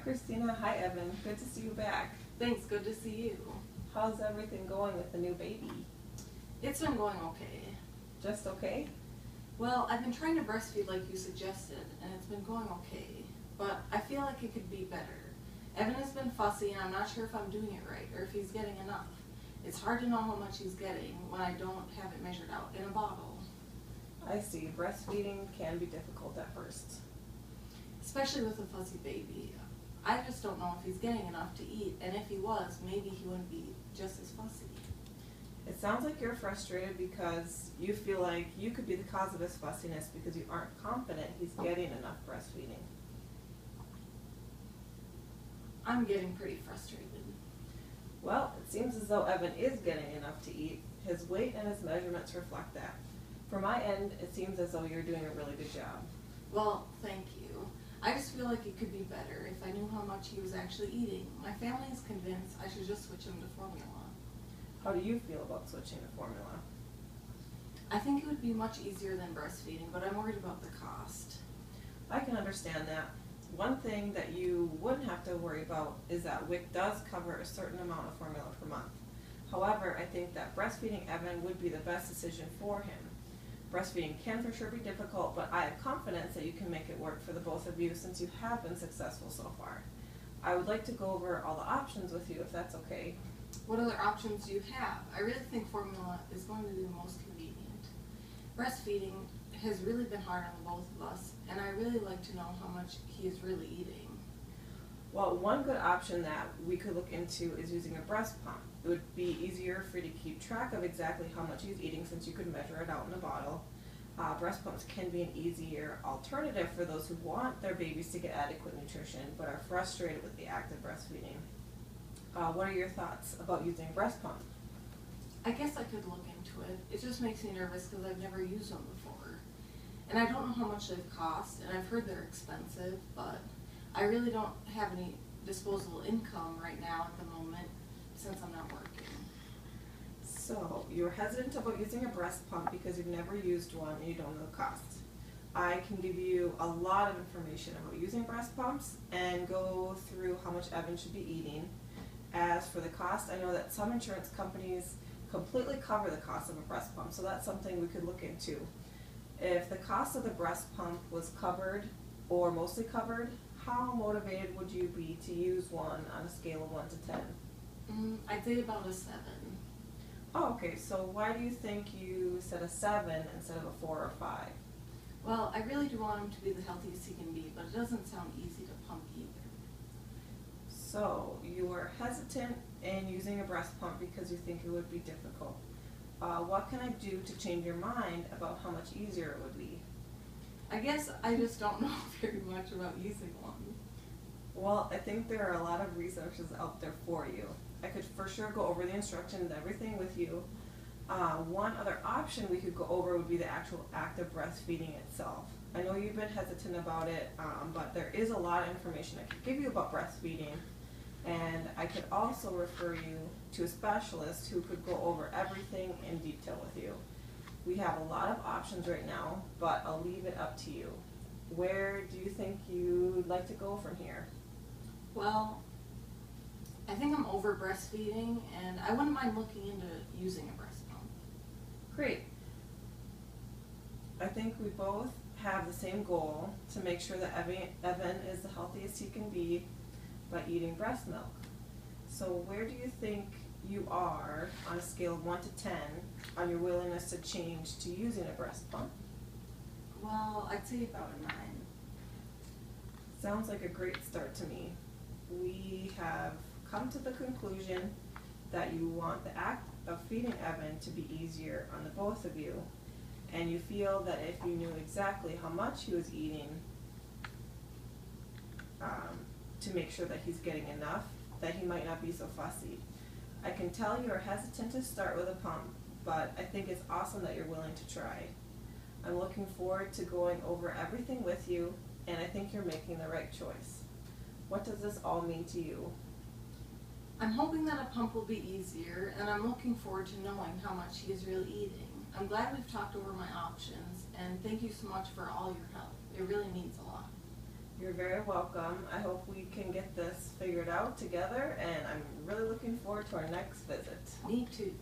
Christina. Hi, Evan. Good to see you back. Thanks, good to see you. How's everything going with the new baby? It's been going okay. Just okay? Well, I've been trying to breastfeed like you suggested, and it's been going okay, but I feel like it could be better. Evan has been fussy, and I'm not sure if I'm doing it right, or if he's getting enough. It's hard to know how much he's getting when I don't have it measured out in a bottle. I see. Breastfeeding can be difficult at first. Especially with a fussy baby. I just don't know if he's getting enough to eat, and if he was, maybe he wouldn't be just as fussy. It sounds like you're frustrated because you feel like you could be the cause of his fussiness because you aren't confident he's getting enough breastfeeding. I'm getting pretty frustrated. Well, it seems as though Evan is getting enough to eat. His weight and his measurements reflect that. From my end, it seems as though you're doing a really good job. Well, thank you. I just feel like it could be better if I knew how much he was actually eating. My family is convinced I should just switch him to formula. How do you feel about switching to formula? I think it would be much easier than breastfeeding, but I'm worried about the cost. I can understand that. One thing that you wouldn't have to worry about is that WIC does cover a certain amount of formula per month. However, I think that breastfeeding Evan would be the best decision for him. Breastfeeding can for sure be difficult, but I have confidence that you can make it work for the both of you since you have been successful so far. I would like to go over all the options with you if that's okay. What other options do you have? I really think formula is going to be the most convenient. Breastfeeding has really been hard on the both of us, and I really like to know how much he is really eating. Well, one good option that we could look into is using a breast pump. It would be easier for you to keep track of exactly how much he's eating since you could measure it out in a bottle. Breast pumps can be an easier alternative for those who want their babies to get adequate nutrition but are frustrated with the act of breastfeeding. What are your thoughts about using a breast pump? I guess I could look into it. It just makes me nervous because I've never used them before. And I don't know how much they've cost, and I've heard they're expensive, but I really don't have any disposable income right now at the moment since I'm not working. So, you're hesitant about using a breast pump because you've never used one and you don't know the cost. I can give you a lot of information about using breast pumps and go through how much Evan should be eating. As for the cost, I know that some insurance companies completely cover the cost of a breast pump, so that's something we could look into. If the cost of the breast pump was covered or mostly covered, how motivated would you be to use one on a scale of 1 to 10? I'd say about a 7. Oh, okay, so why do you think you said a 7 instead of a 4 or 5? Well, I really do want him to be the healthiest he can be, but it doesn't sound easy to pump either. So, you are hesitant in using a breast pump because you think it would be difficult. What can I do to change your mind about how much easier it would be? I guess I just don't know very much about using one. Well, I think there are a lot of resources out there for you. I could for sure go over the instructions and everything with you. One other option we could go over would be the actual act of breastfeeding itself. I know you've been hesitant about it, but there is a lot of information I could give you about breastfeeding. And I could also refer you to a specialist who could go over everything in detail with you. We have a lot of options right now, but I'll leave it up to you. Where do you think you'd like to go from here? Well, I think I'm over breastfeeding, and I wouldn't mind looking into using a breast pump. Great. I think we both have the same goal to make sure that Evan is the healthiest he can be by eating breast milk. So where do you think you are on a scale of 1 to 10 on your willingness to change to using a breast pump? Well, I'd say about a 9. Sounds like a great start to me. We have come to the conclusion that you want the act of feeding Evan to be easier on the both of you, and you feel that if you knew exactly how much he was eating to make sure that he's getting enough, that he might not be so fussy. I can tell you are hesitant to start with a pump, but I think it's awesome that you're willing to try. I'm looking forward to going over everything with you, and I think you're making the right choice. What does this all mean to you? I'm hoping that a pump will be easier, and I'm looking forward to knowing how much he is really eating. I'm glad we've talked over my options, and thank you so much for all your help. It really means a lot. You're very welcome. I hope we can get figure it out together, and I'm really looking forward to our next visit. Me too.